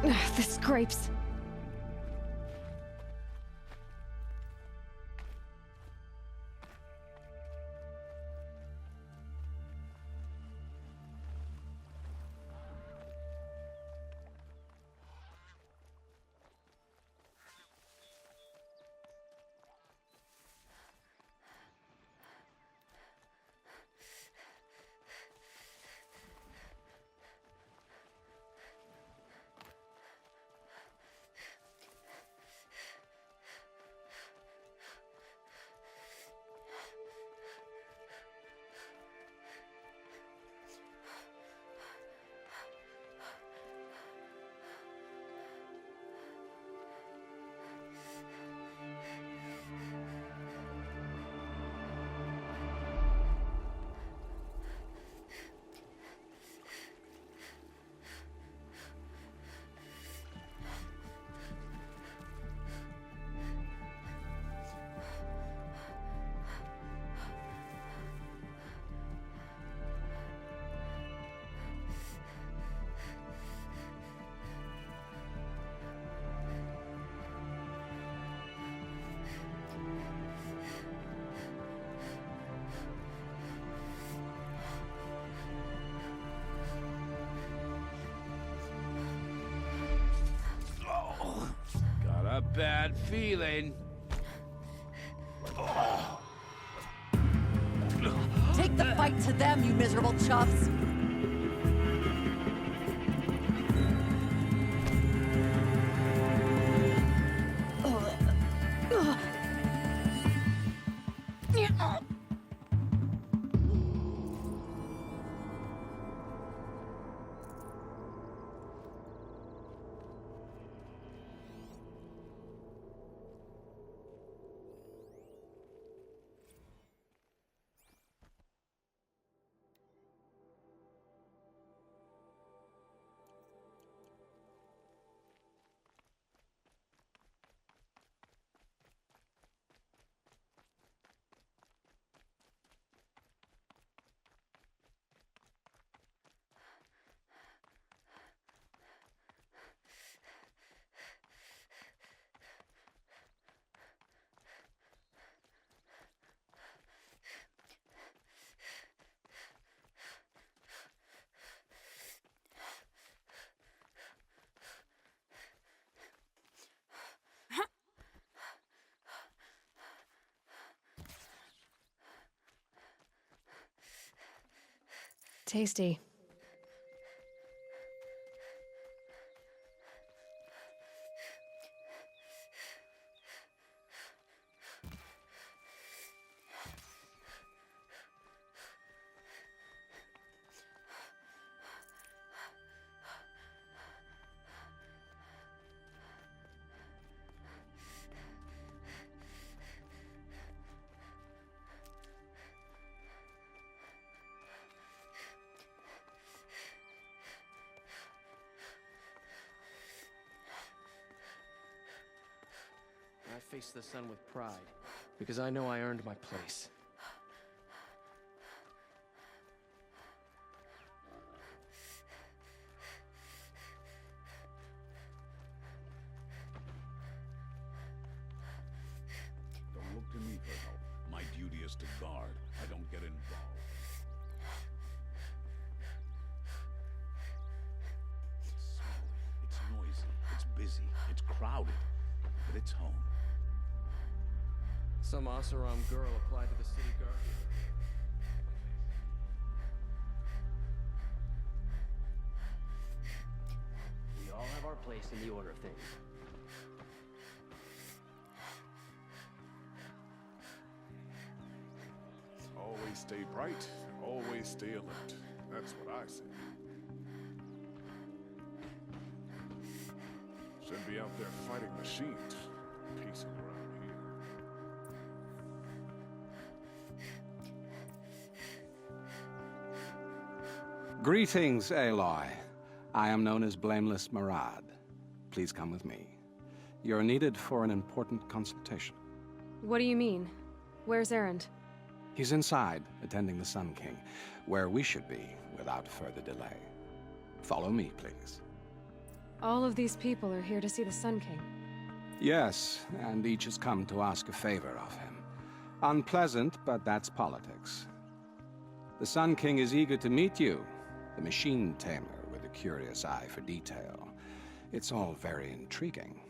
Ugh, the scrapes. Got a bad feeling. Take the fight to them, you miserable chuffs! Tasty. I face the sun with pride, because I know I earned my place. Don't look to me for help. My duty is to guard. I don't get involved. It's smelly, it's noisy, it's busy, it's crowded, but it's home. Some Oseram girl applied to the city guardian. We all have our place in the order of things. Always stay bright, always stay alert. That's what I say. Shouldn't be out there fighting machines. Peace around here. Greetings, Aloy. I am known as Blameless Marad. Please come with me. You're needed for an important consultation. What do you mean? Where's Erend? He's inside, attending the Sun King, where we should be without further delay. Follow me, please. All of these people are here to see the Sun King. Yes, and each has come to ask a favor of him. Unpleasant, but that's politics. The Sun King is eager to meet you, the machine tamer with a curious eye for detail. It's all very intriguing.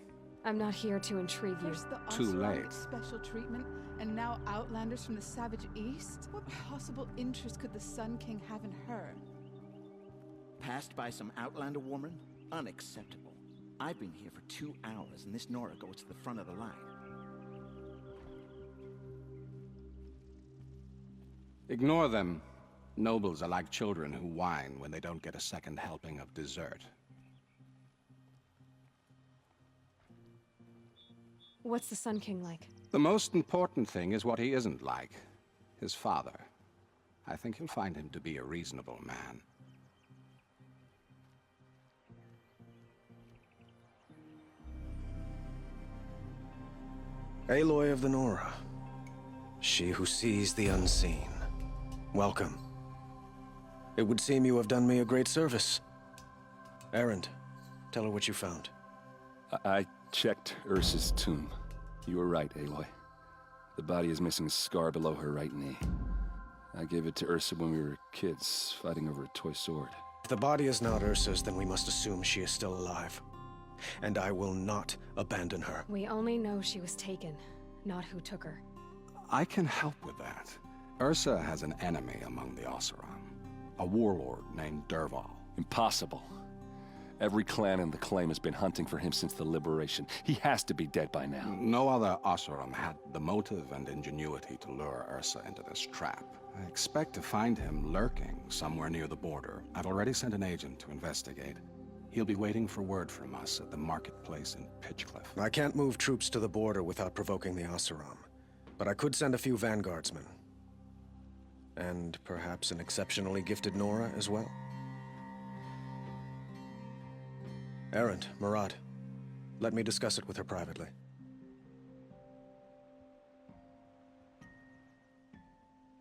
I'm not here to intrigue you. First the Too Oseram late. special treatment, and now outlanders from the savage east? What possible interest could the Sun King have in her? Passed by some outlander woman? Unacceptable. I've been here for 2 hours, and this Nora goes to the front of the line. Ignore them. Nobles are like children who whine when they don't get a second helping of dessert. What's the Sun King like? The most important thing is what he isn't like. His father. I think you'll find him to be a reasonable man. Aloy of the Nora. She who sees the unseen. Welcome. It would seem you have done me a great service. Erend, tell her what you found. I checked Ursa's tomb. You were right, Aloy. The body is missing a scar below her right knee. I gave it to Ursa when we were kids, fighting over a toy sword. If the body is not Ursa's, then we must assume she is still alive. And I will not abandon her. We only know she was taken, not who took her. I can help with that. Ursa has an enemy among the Oseram. A warlord named Dervaul. Impossible. Every clan in the claim has been hunting for him since the liberation. He has to be dead by now. No other Oseram had the motive and ingenuity to lure Ursa into this trap. I expect to find him lurking somewhere near the border. I've already sent an agent to investigate. He'll be waiting for word from us at the marketplace in Pitchcliff. I can't move troops to the border without provoking the Oseram. But I could send a few vanguardsmen. And perhaps an exceptionally gifted Nora as well. Erend, Murad, let me discuss it with her privately.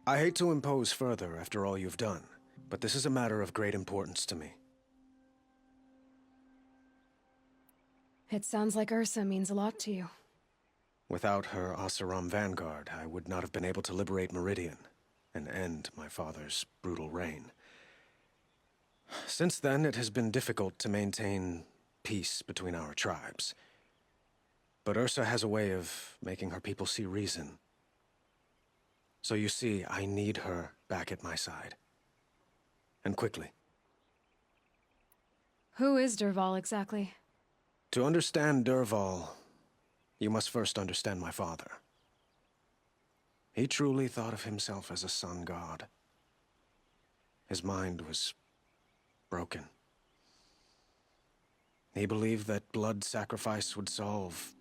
I hate to impose further after all you've done, but this is a matter of great importance to me. It sounds like Ursa means a lot to you. Without her Oseram vanguard, I would not have been able to liberate Meridian and end my father's brutal reign. Since then, it has been difficult to maintain peace between our tribes. But Ursa has a way of making her people see reason. So you see, I need her back at my side. And quickly. Who is Dervaul exactly? To understand Dervaul, you must first understand my father. He truly thought of himself as a sun god. His mind was broken. He believed that blood sacrifice would solve,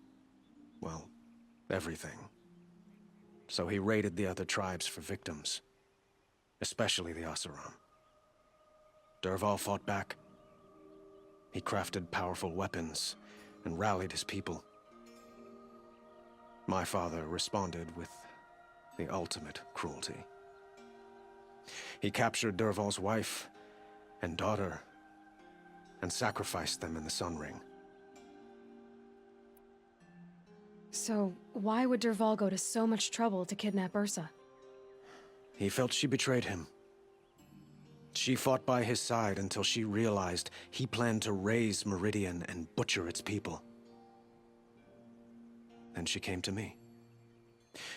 well, everything. So he raided the other tribes for victims, especially the Oseram. Dervaul fought back. He crafted powerful weapons and rallied his people. My father responded with the ultimate cruelty. He captured Dervaul's wife and daughter and sacrificed them in the Sun Ring. So, why would Dervaul go to so much trouble to kidnap Ursa? He felt she betrayed him. She fought by his side until she realized he planned to raise Meridian and butcher its people. Then she came to me.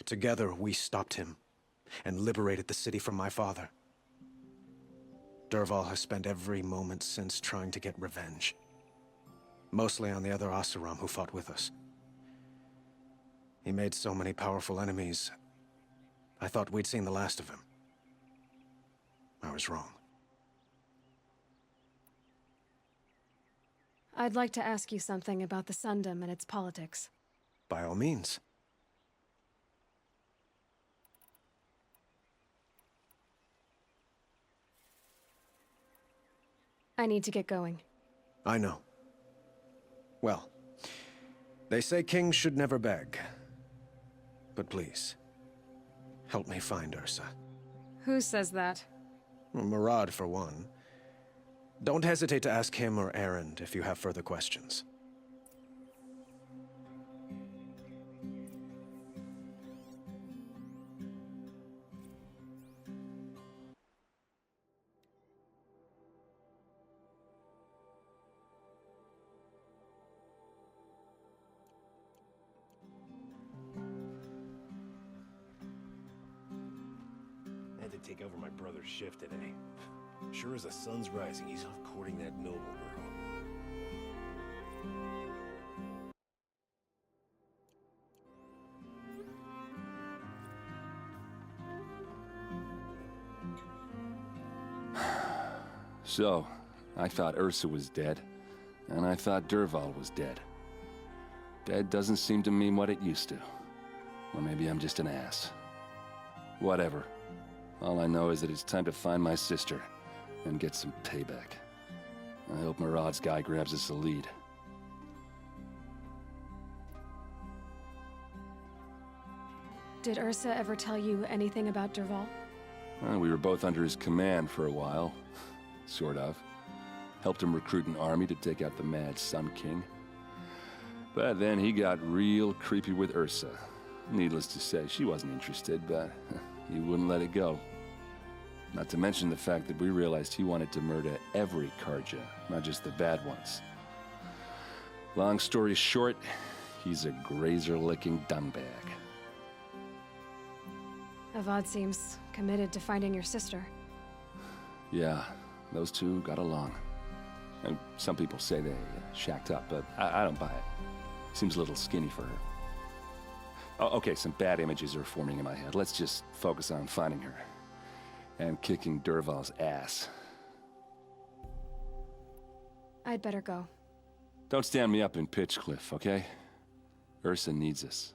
Together, we stopped him and liberated the city from my father. Dervaul has spent every moment since trying to get revenge. Mostly on the other Oseram who fought with us. He made so many powerful enemies, I thought we'd seen the last of him. I was wrong. I'd like to ask you something about the Sundom and its politics. By all means. I need to get going. I know. Well, they say kings should never beg. But please, help me find Ursa. Who says that? Murad, for one. Don't hesitate to ask him or Erend if you have further questions. Had to take over my brother's shift today. Sure as the sun's rising, he's off courting that noble girl. So, I thought Ursa was dead, and I thought Dervahl was dead. Dead doesn't seem to mean what it used to. Or maybe I'm just an ass. Whatever. All I know is that it's time to find my sister and get some payback. I hope Murad's guy grabs us a lead. Did Ursa ever tell you anything about Dervahl? Well, we were both under his command for a while. Sort of. Helped him recruit an army to take out the Mad Sun King. But then he got real creepy with Ursa. Needless to say, she wasn't interested, but he wouldn't let it go. Not to mention the fact that we realized he wanted to murder every Karja, not just the bad ones. Long story short, he's a grazer-licking dungbag. Avad seems committed to finding your sister. Yeah, those two got along. And some people say they shacked up, but I don't buy it. Seems a little skinny for her. Oh, okay, some bad images are forming in my head. Let's just focus on finding her. And kicking Dervahl's ass. I'd better go. Don't stand me up in Pitchcliff, okay? Ursa needs us.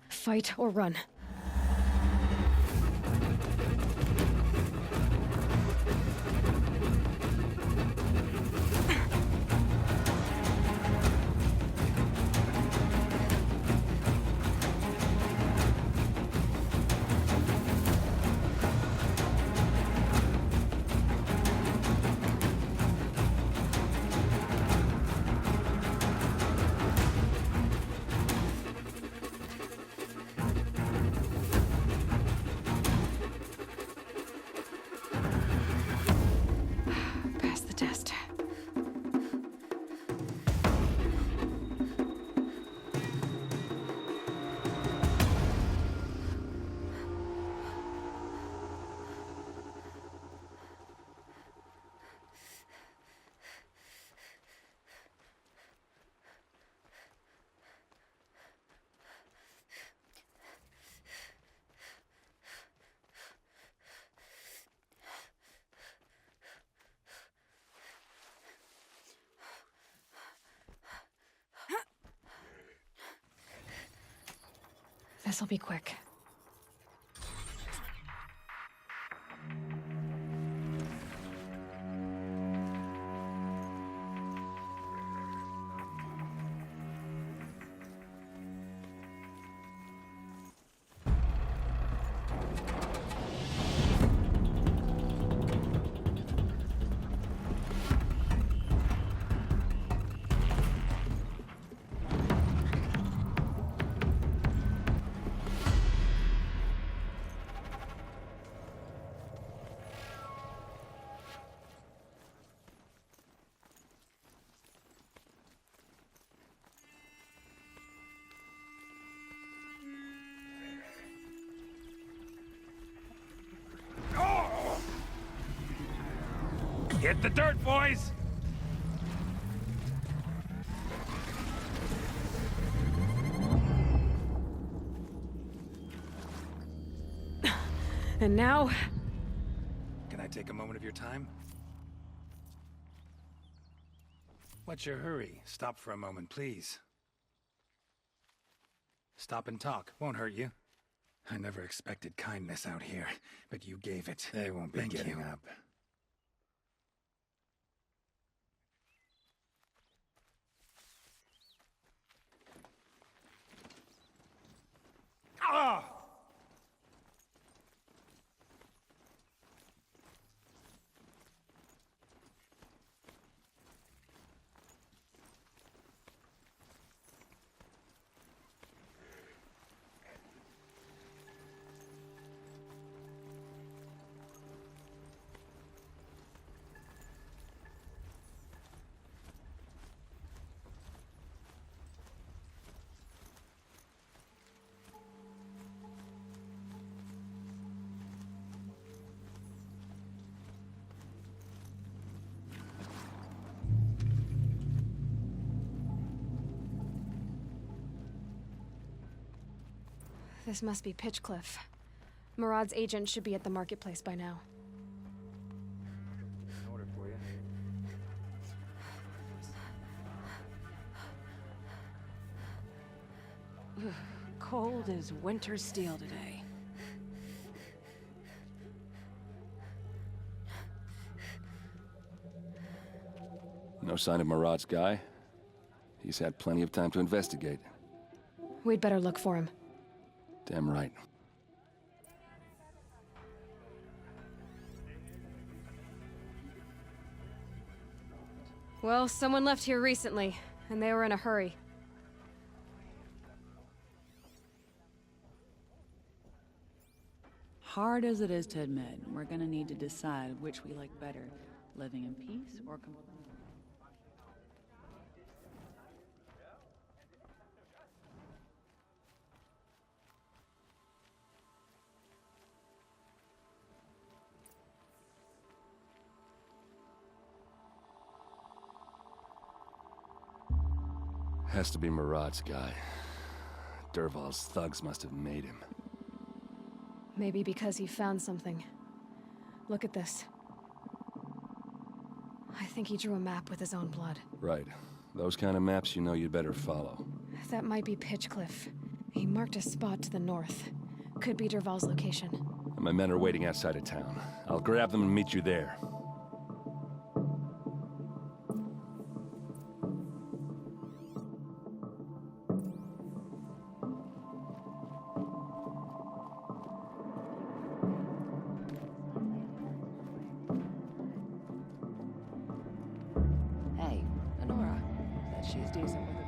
Fight or run. This'll be quick. Hit the dirt, boys! And now... Can I take a moment of your time? What's your hurry? Stop for a moment, please. Stop and talk. Won't hurt you. I never expected kindness out here, but you gave it. They won't be getting up. Ah! This must be Pitchcliff. Murad's agent should be at the marketplace by now. An order for you. Cold as winter steel today. No sign of Murad's guy? He's had plenty of time to investigate. We'd better look for him. Damn right. Well, someone left here recently, and they were in a hurry. Hard as it is to admit, we're gonna need to decide which we like better, living in peace or complaining. Has to be Murad's guy. Dervauls' thugs must have made him. Maybe because he found something. Look at this. I think he drew a map with his own blood. Right. Those kind of maps you know you'd better follow. That might be Pitchcliff. He marked a spot to the north. Could be Dervauls' location. My men are waiting outside of town. I'll grab them and meet you there. She's decent with it.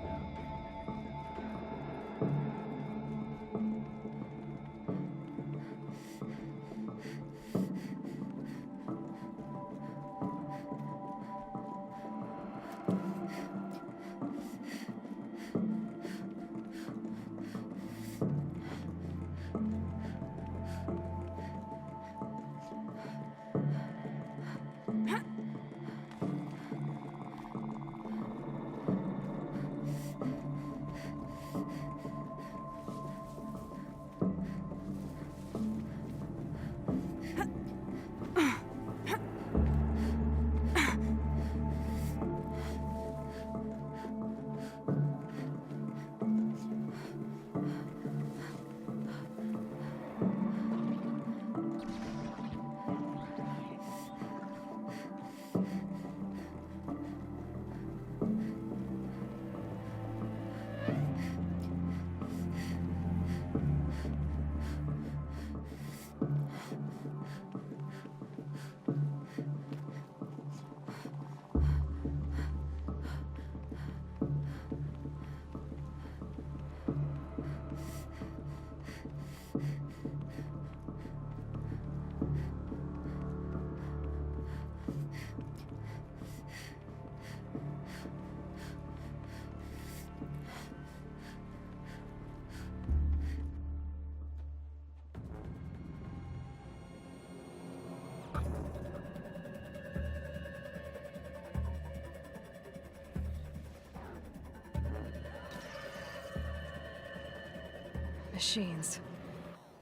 Machines.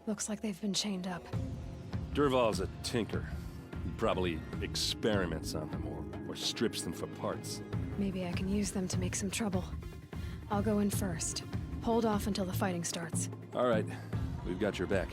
Looks like they've been chained up. Dervauls a tinker. He probably experiments on them or strips them for parts. Maybe I can use them to make some trouble. I'll go in first. Hold off until the fighting starts. All right, we've got your back.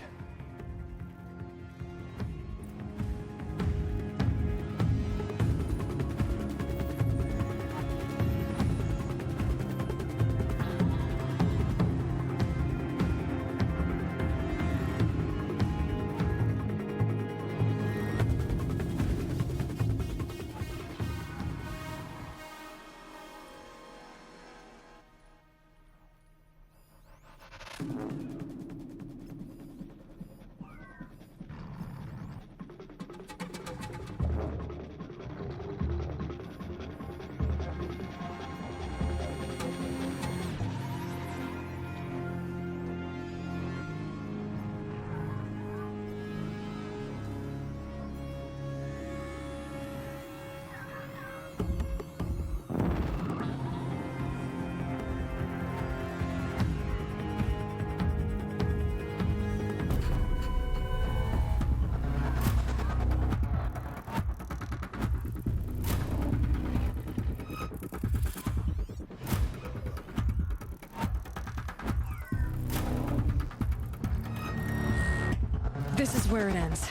This is where it ends.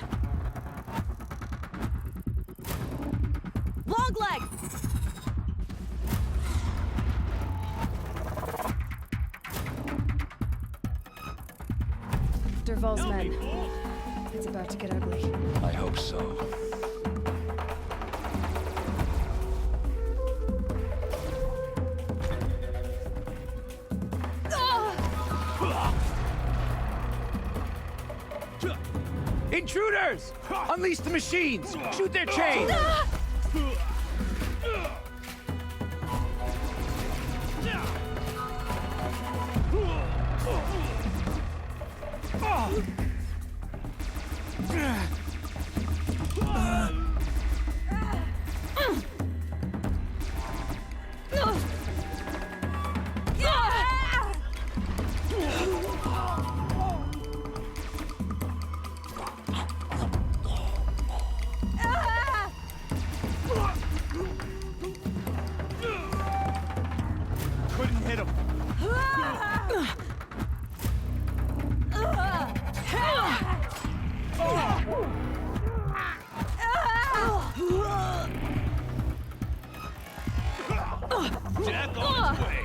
Long leg! Dervauls' men. It's about to get ugly. I hope so. Intruders! Unleash the machines! Shoot their chains! Couldn't hit him. Death on its way.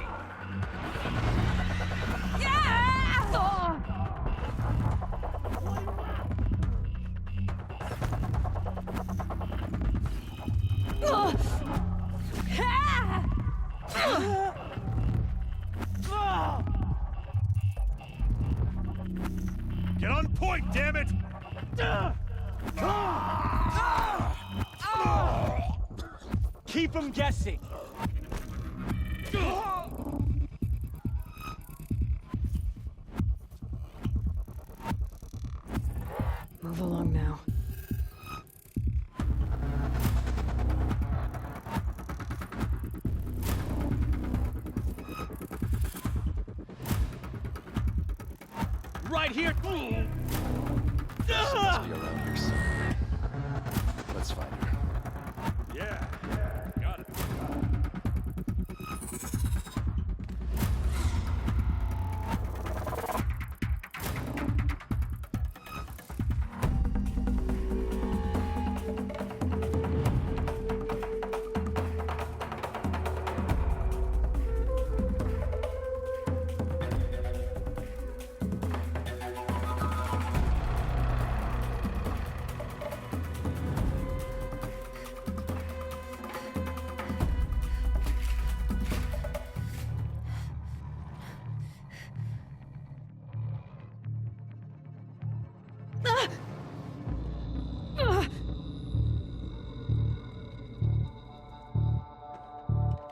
Get on point, damn it! Keep them guessing. Move along now. Right here. She must be around here somewhere. Let's find her. Yeah, got it.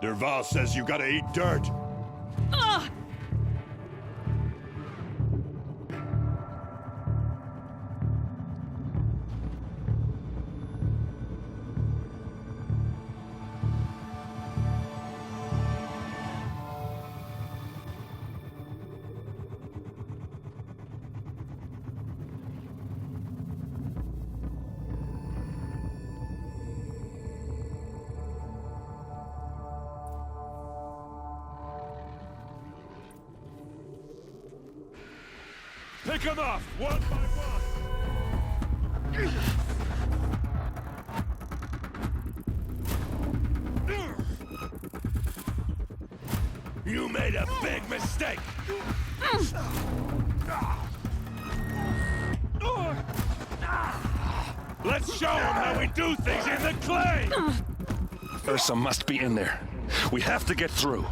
Dervahl says you gotta eat dirt. Take them off, one by one! You made a big mistake! Let's show them how we do things in the clay! Ursa must be in there. We have to get through.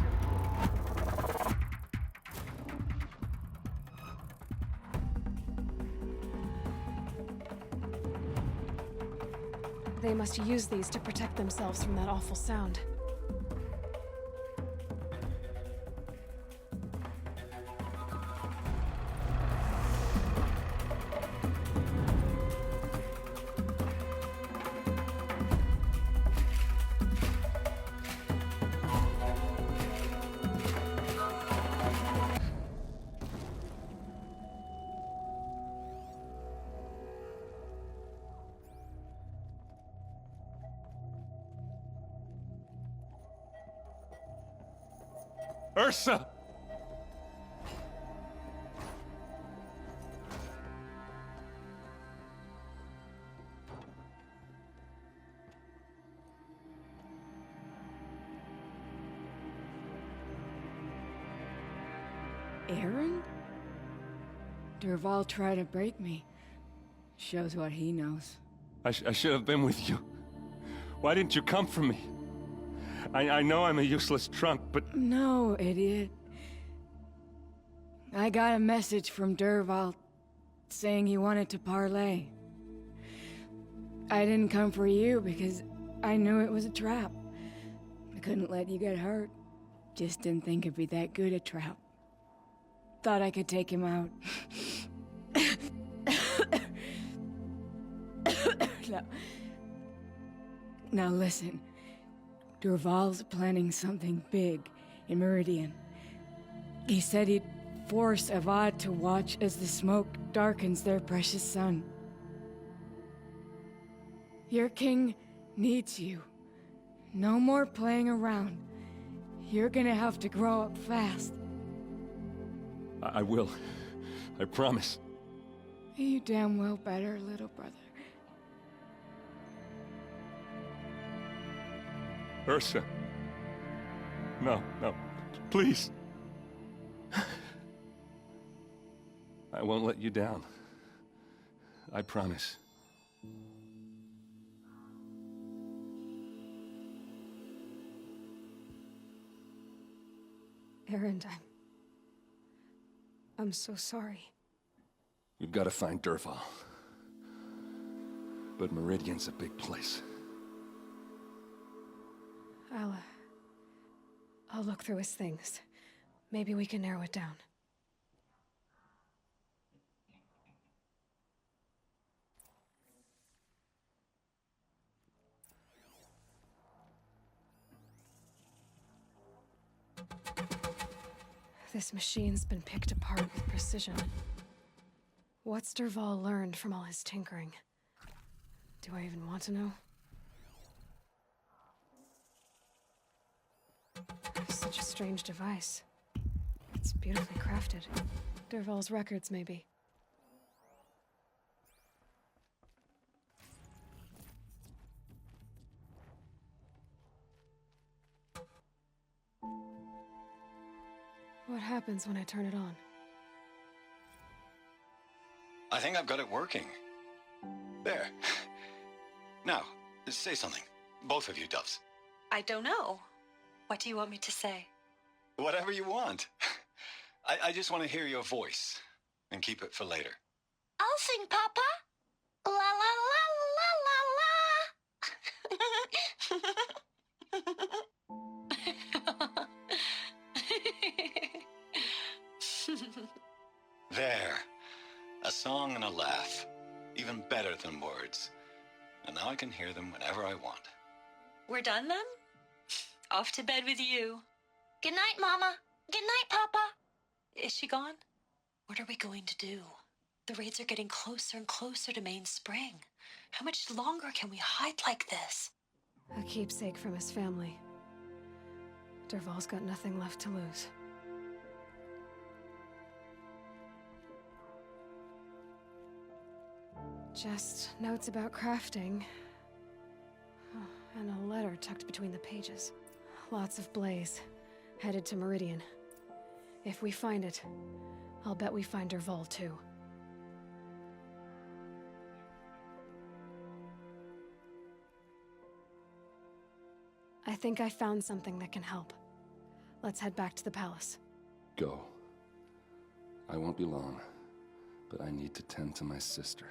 They must use these to protect themselves from that awful sound. Ursa! Aaron? Dervahl tried to break me. Shows what he knows. I should have been with you. Why didn't you come for me? I know I'm a useless trunk, but... No, idiot. I got a message from Dervahl saying he wanted to parlay. I didn't come for you because I knew it was a trap. I couldn't let you get hurt. Just didn't think it'd be that good a trap. Thought I could take him out. Now listen. Dervahl's planning something big in Meridian. He said he'd force Avad to watch as the smoke darkens their precious sun. Your king needs you. No more playing around. You're gonna have to grow up fast. I will. I promise. You damn well better, little brother. Ursa. No, please. I won't let you down. I promise. Erend, I'm so sorry. We've got to find Dervahl. But Meridian's a big place. I'll look through his things. Maybe we can narrow it down. This machine's been picked apart with precision. What's Dervahl learned from all his tinkering? Do I even want to know? Such a strange device. It's beautifully crafted. Dervahl's records, maybe. What happens when I turn it on? I think I've got it working. There. Now, say something. Both of you, Doves. I don't know. What do you want me to say? Whatever you want. I just want to hear your voice. And keep it for later. I'll sing, Papa. La la la la la la. There. A song and a laugh. Even better than words. And now I can hear them whenever I want. We're done then? Off to bed with you. Good night, Mama. Good night, Papa. Is she gone? What are we going to do? The raids are getting closer and closer to Main Spring. How much longer can we hide like this? A keepsake from his family. Dervahl's got nothing left to lose. Just notes about crafting. And a letter tucked between the pages. Lots of blaze. Headed to Meridian. If we find it, I'll bet we find Dervahl too. I think I found something that can help. Let's head back to the palace. Go. I won't be long, but I need to tend to my sister.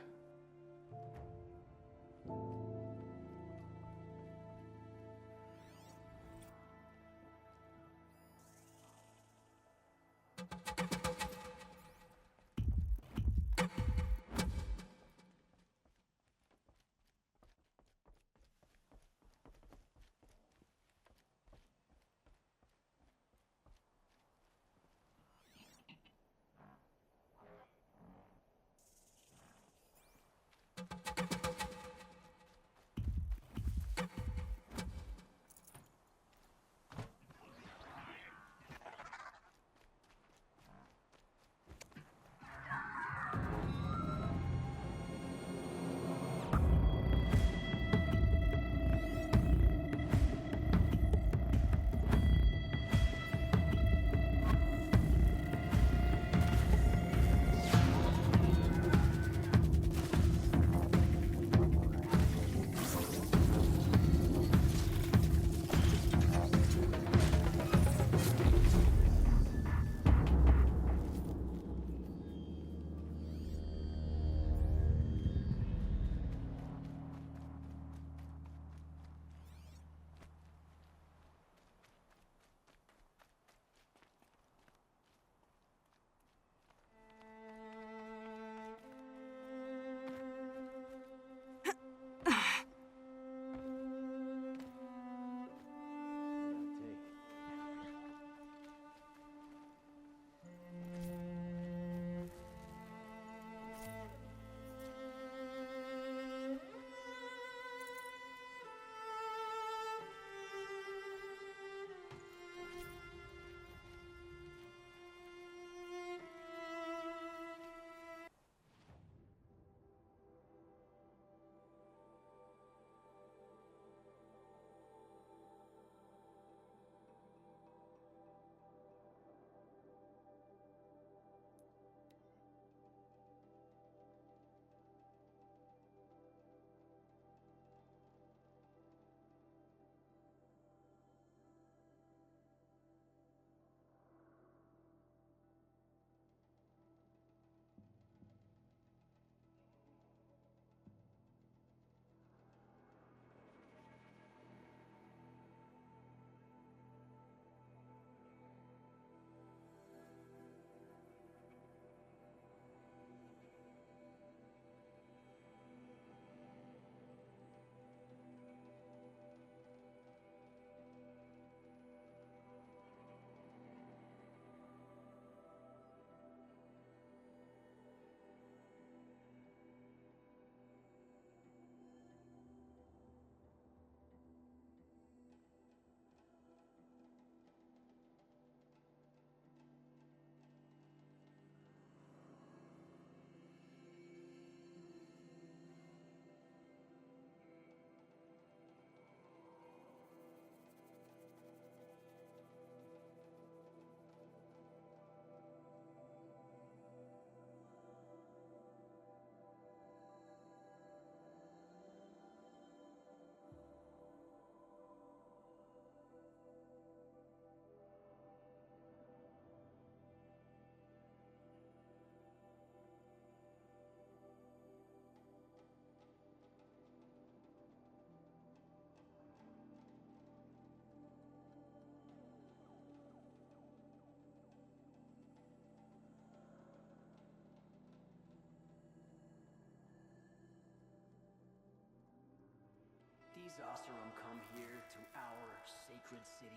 These Oseram come here to our sacred city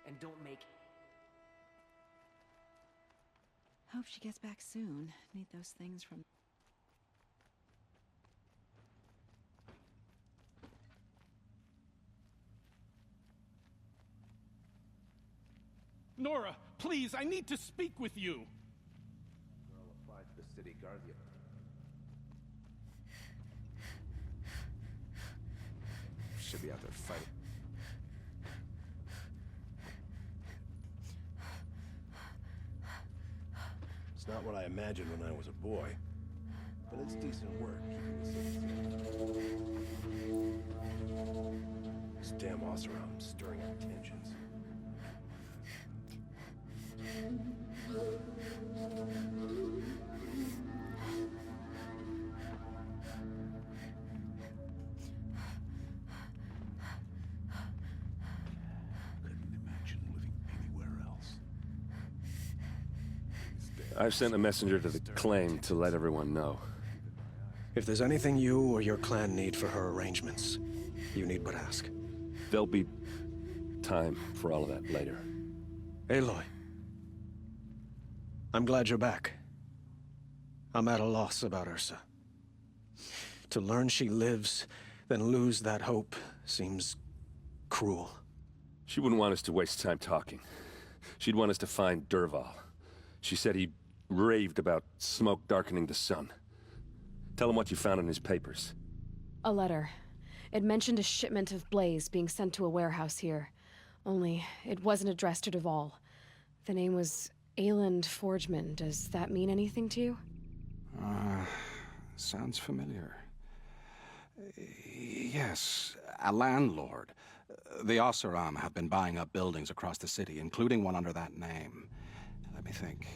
and don't make... Hope she gets back soon. Need those things from... Nora, please, I need to speak with you. Girl applied to the city guardian. should be out there fighting. It's not what I imagined when I was a boy, but it's decent work keeping the city safe. This damn Oseram stirring up tensions. I've sent a messenger to the claim to let everyone know. If there's anything you or your clan need for her arrangements, you need but ask. There'll be time for all of that later. Aloy. I'm glad you're back. I'm at a loss about Ursa. To learn she lives, then lose that hope, seems cruel. She wouldn't want us to waste time talking. She'd want us to find Dervahl. She said he raved about smoke darkening the sun. Tell him what you found in his papers. A letter. It mentioned a shipment of blaze being sent to a warehouse here. Only, it wasn't addressed to Dervahl. The name was Ayland Forgeman. Does that mean anything to you? Sounds familiar. Yes, a landlord. The Oseram have been buying up buildings across the city, including one under that name. Let me think.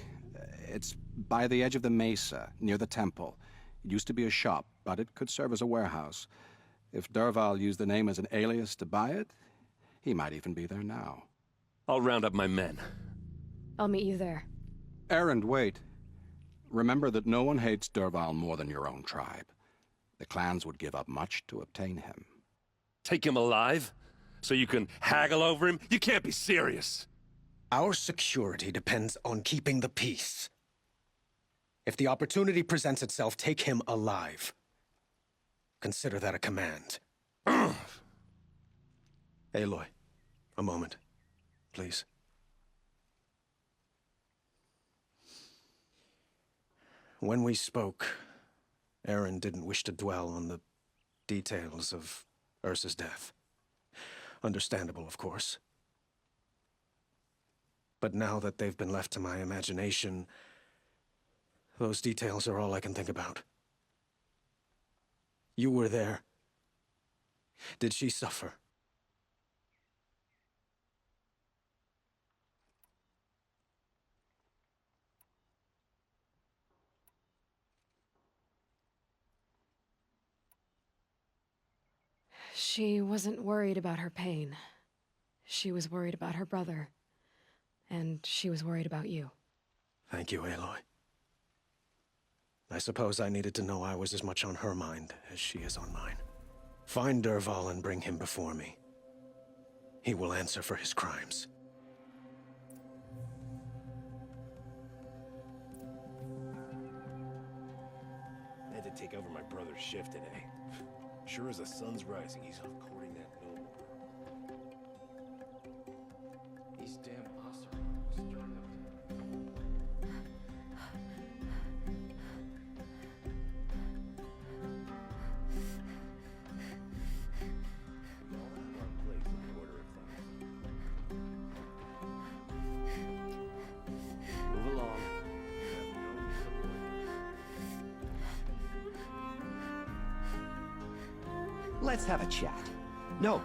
It's by the edge of the mesa, near the temple. It used to be a shop, but it could serve as a warehouse. If Dervahl used the name as an alias to buy it, he might even be there now. I'll round up my men. I'll meet you there. Erend, wait. Remember that no one hates Dervahl more than your own tribe. The clans would give up much to obtain him. Take him alive? So you can haggle over him? You can't be serious! Our security depends on keeping the peace. If the opportunity presents itself, take him alive. Consider that a command. Aloy, a moment, please. When we spoke, Erend didn't wish to dwell on the details of Ursa's death. Understandable, of course. But now that they've been left to my imagination, those details are all I can think about. You were there. Did she suffer? She wasn't worried about her pain. She was worried about her brother. And she was worried about you. Thank you, Aloy. I suppose I needed to know I was as much on her mind as she is on mine. Find Dervahl and bring him before me. He will answer for his crimes. I had to take over my brother's shift today. Sure as the sun's rising, he's off courting that noble girl. These damn Oseram stirring up. Move along. Let's have a chat. No,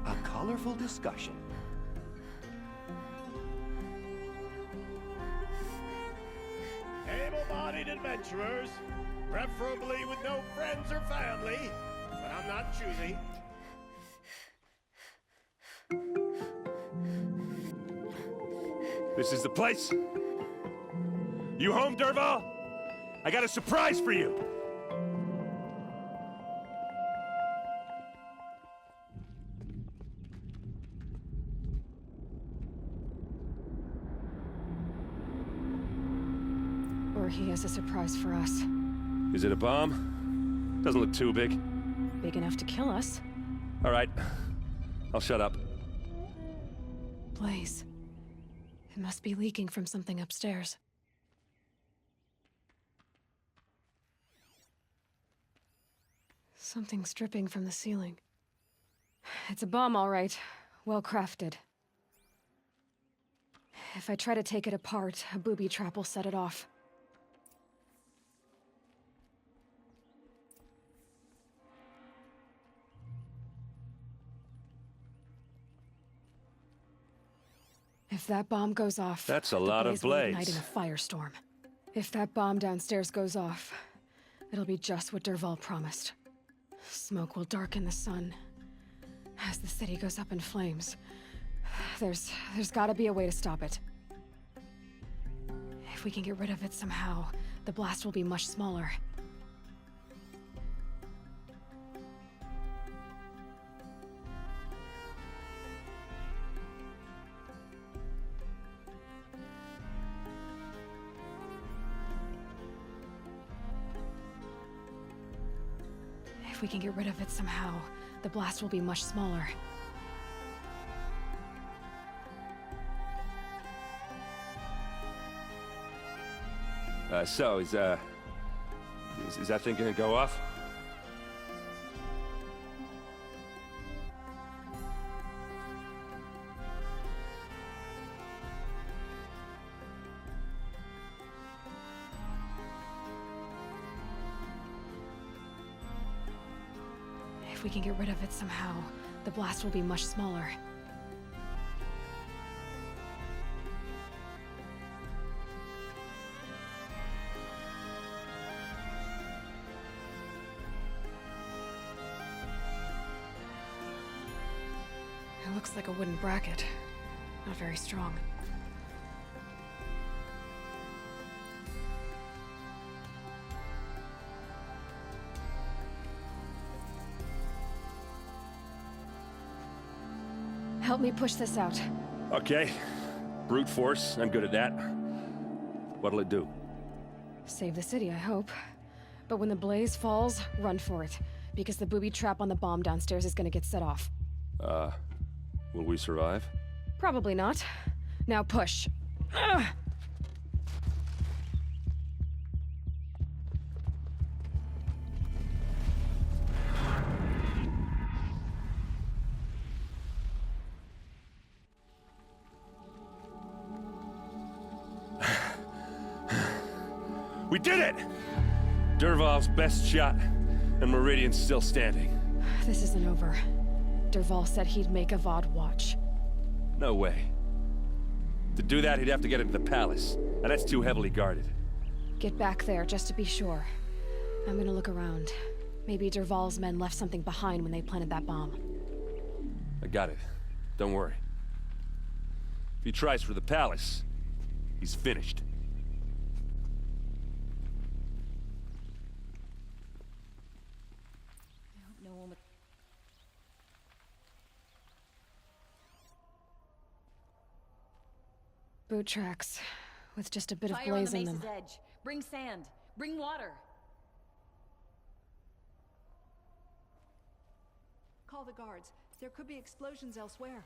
a colorful discussion. Able-bodied adventurers, preferably with no friends or family, but I'm not choosy. This is the place? You home, Dervahl? I got a surprise for you! Or he has a surprise for us. Is it a bomb? Doesn't look too big. Big enough to kill us. All right. I'll shut up. Blaze. It must be leaking from something upstairs. Something's dripping from the ceiling. It's a bomb, all right. Well crafted. If I try to take it apart, a booby trap will set it off. If that bomb goes off, that's a lot of will blades. ignite in a firestorm. If that bomb downstairs goes off, it'll be just what Dervahl promised. Smoke will darken the sun. As the city goes up in flames, there's gotta be a way to stop it. If we can get rid of it somehow, the blast will be much smaller. If we can get rid of it somehow, the blast will be much smaller. So, is that thing gonna go off? If we can get rid of it somehow, the blast will be much smaller. It looks like a wooden bracket. Not very strong. Help me push this out. Okay. Brute force, I'm good at that. What'll it do? Save the city, I hope. But when the blaze falls, run for it. Because the booby trap on the bomb downstairs is gonna get set off. Will we survive? Probably not. Now push. Ugh! We did it! Dervahl's best shot, and Meridian's still standing. This isn't over. Dervahl said he'd make Avad watch. No way. To do that, he'd have to get into the palace, and that's too heavily guarded. Get back there, just to be sure. I'm gonna look around. Maybe Dervahl's men left something behind when they planted that bomb. I got it. Don't worry. If he tries for the palace, he's finished. Boot tracks, with just a bit of Fire blaze on in the them. mesa's edge. Bring sand. Bring water. Call the guards. There could be explosions elsewhere.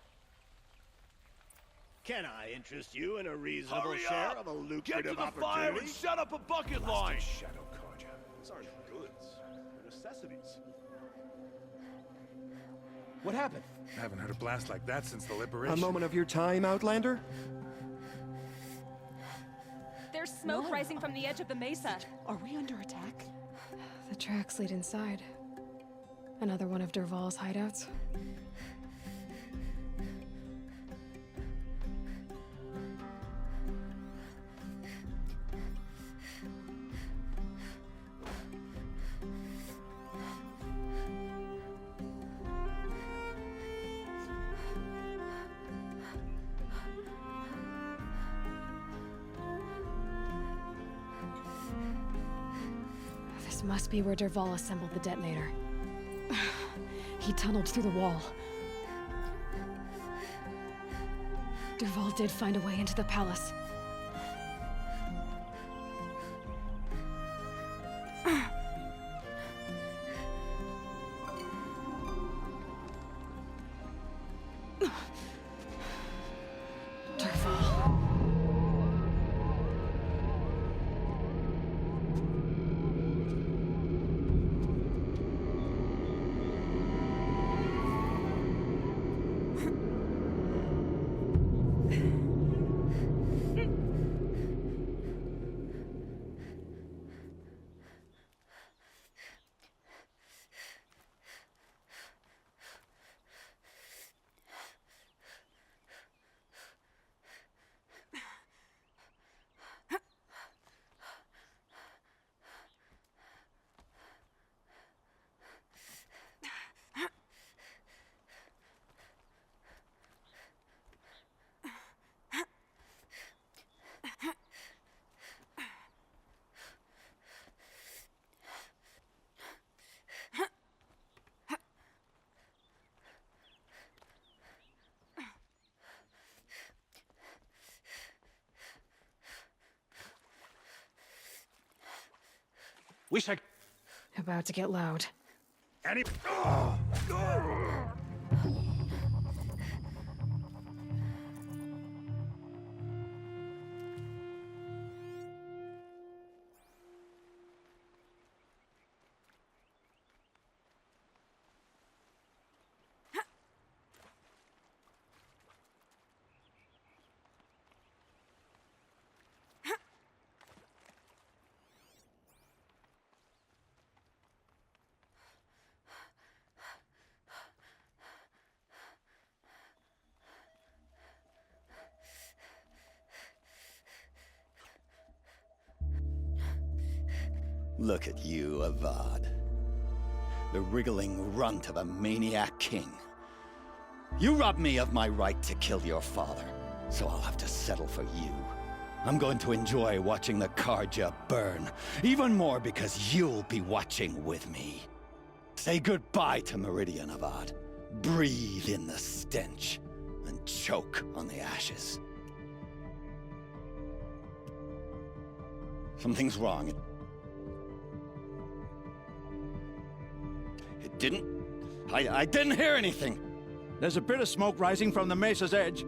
Can I interest you in a reasonable Hurry share up! of a Get lucrative to the fire opportunity? and set up a bucket Must line! shadow carja. These aren't goods. They're necessities. What happened? I haven't heard a blast like that since the liberation. A moment of your time, Outlander? There's smoke rising from the edge of the mesa. Are we under attack? The tracks lead inside. Another one of Dervahl's hideouts. This must be where Dervahl assembled the detonator. He tunneled through the wall. Dervahl did find a way into the palace. Wish I... About to get loud. Any... Look at you, Avad. The wriggling runt of a maniac king. You robbed me of my right to kill your father, so I'll have to settle for you. I'm going to enjoy watching the Karja burn, even more because you'll be watching with me. Say goodbye to Meridian, Avad. Breathe in the stench, and choke on the ashes. Something's wrong. It didn't... I didn't hear anything. There's a bit of smoke rising from the mesa's edge.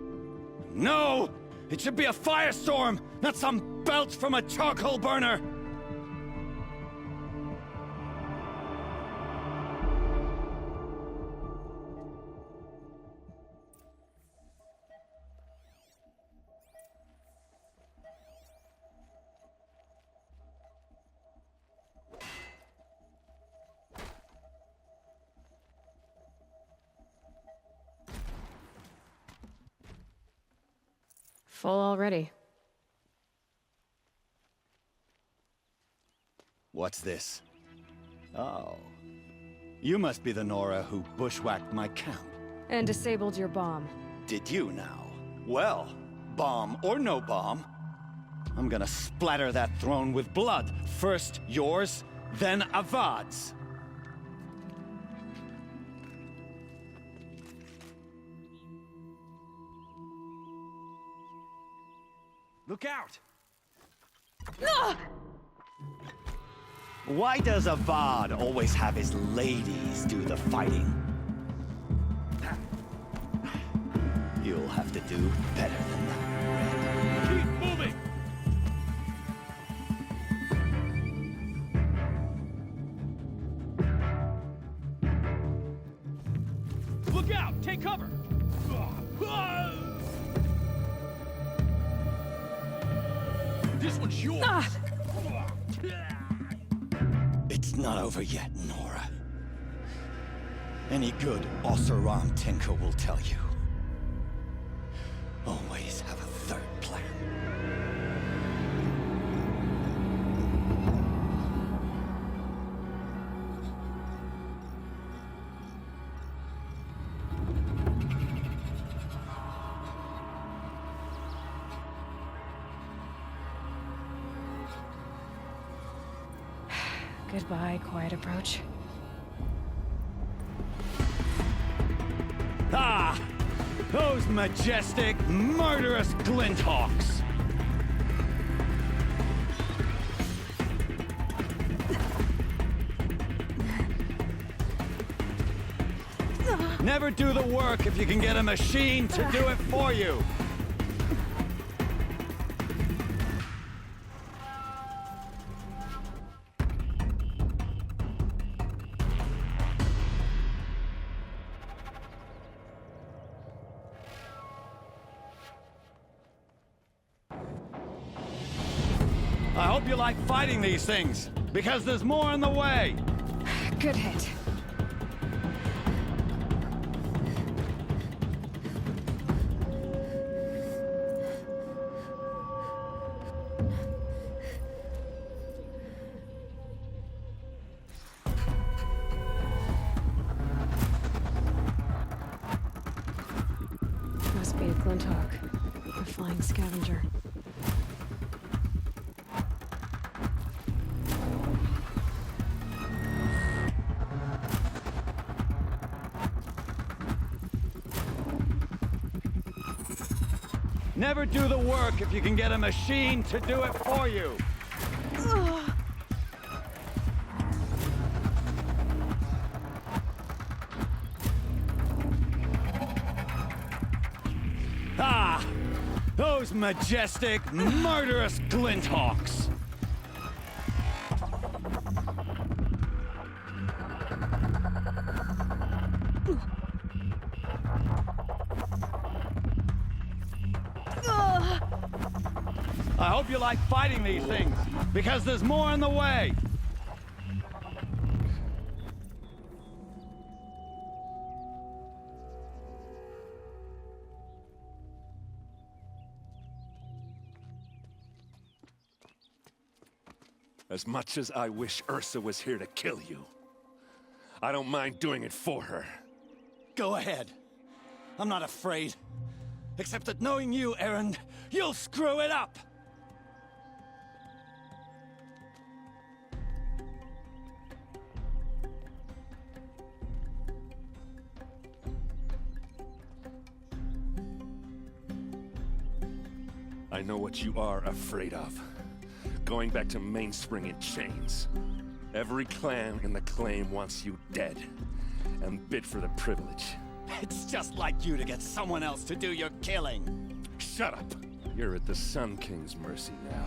No! It should be a firestorm, not some belch from a charcoal burner! Full already. What's this? Oh. You must be the Nora who bushwhacked my camp. And disabled your bomb. Did you now? Well, bomb or no bomb, I'm gonna splatter that throne with blood. First yours, then Avad's. Look out! Why does Avad always have his ladies do the fighting? You'll have to do better than that. Keep moving! Look out! Take cover! This one's yours! It's not over yet, Nora. Any good Oseram tinker will tell you. Always have a third plan. Goodbye, quiet approach. Ah! Those majestic, murderous glinthawks! Never do the work if you can get a machine to do it for you! I hope you like fighting these things, because there's more on the way! Good hit. Must be a Glinthawk. A flying scavenger. Never do the work if you can get a machine to do it for you. those majestic, murderous glinthawks! I hope you like fighting these things, because there's more in the way! As much as I wish Ursa was here to kill you, I don't mind doing it for her. Go ahead. I'm not afraid. Except that knowing you, Erend, you'll screw it up! I know what you are afraid of. Going back to Mainspring in chains. Every clan in the claim wants you dead, and bid for the privilege. It's just like you to get someone else to do your killing. Shut up! You're at the Sun King's mercy now.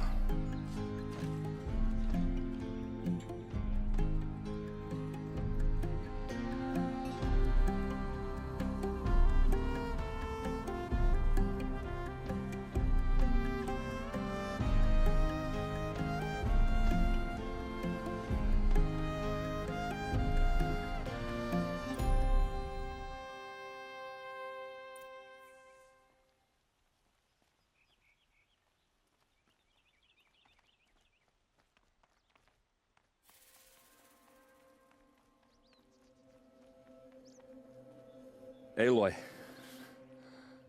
Aloy,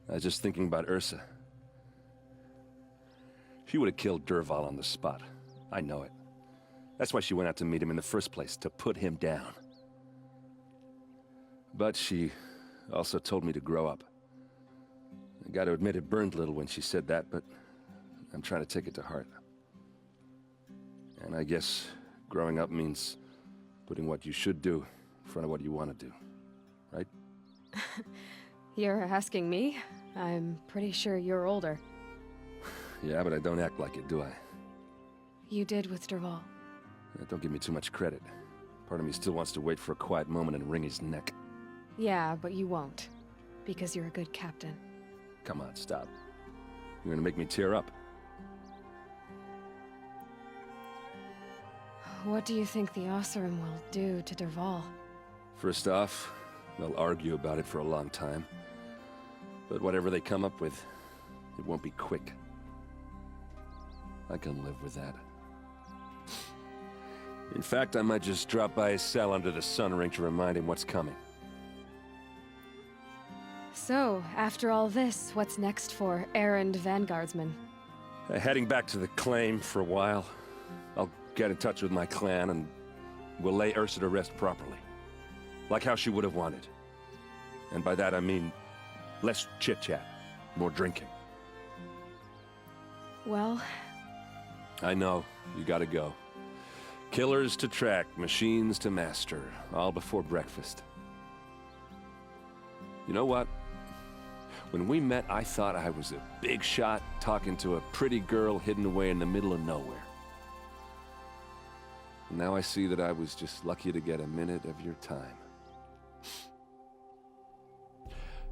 I was just thinking about Ursa. She would have killed Dervahl on the spot. I know it. That's why she went out to meet him in the first place, to put him down. But she also told me to grow up. I gotta admit it burned a little when she said that, but I'm trying to take it to heart. And I guess growing up means putting what you should do in front of what you want to do, right? You're asking me? I'm pretty sure you're older. Yeah, but I don't act like it, do I? You did with Dervahl. Don't give me too much credit. Part of me still wants to wait for a quiet moment and wring his neck. Yeah, but you won't. Because you're a good captain. Come on, stop. You're gonna make me tear up. What do you think the Oseram will do to Dervahl? First off, they'll argue about it for a long time. But whatever they come up with, it won't be quick. I can live with that. In fact, I might just drop by his cell under the sun ring to remind him what's coming. So, after all this, what's next for errand vanguardsman? Heading back to the claim for a while. I'll get in touch with my clan and we'll lay Ursa to rest properly. Like how she would have wanted. And by that I mean less chit-chat, more drinking. Well... I know, you gotta go. Killers to track, machines to master, all before breakfast. You know what? When we met, I thought I was a big shot talking to a pretty girl hidden away in the middle of nowhere. And now I see that I was just lucky to get a minute of your time.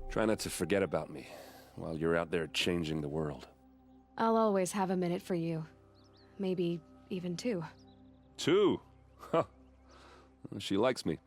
Try not to forget about me while you're out there changing the world. I'll always have a minute for you. Maybe even two. 2? Huh. She likes me.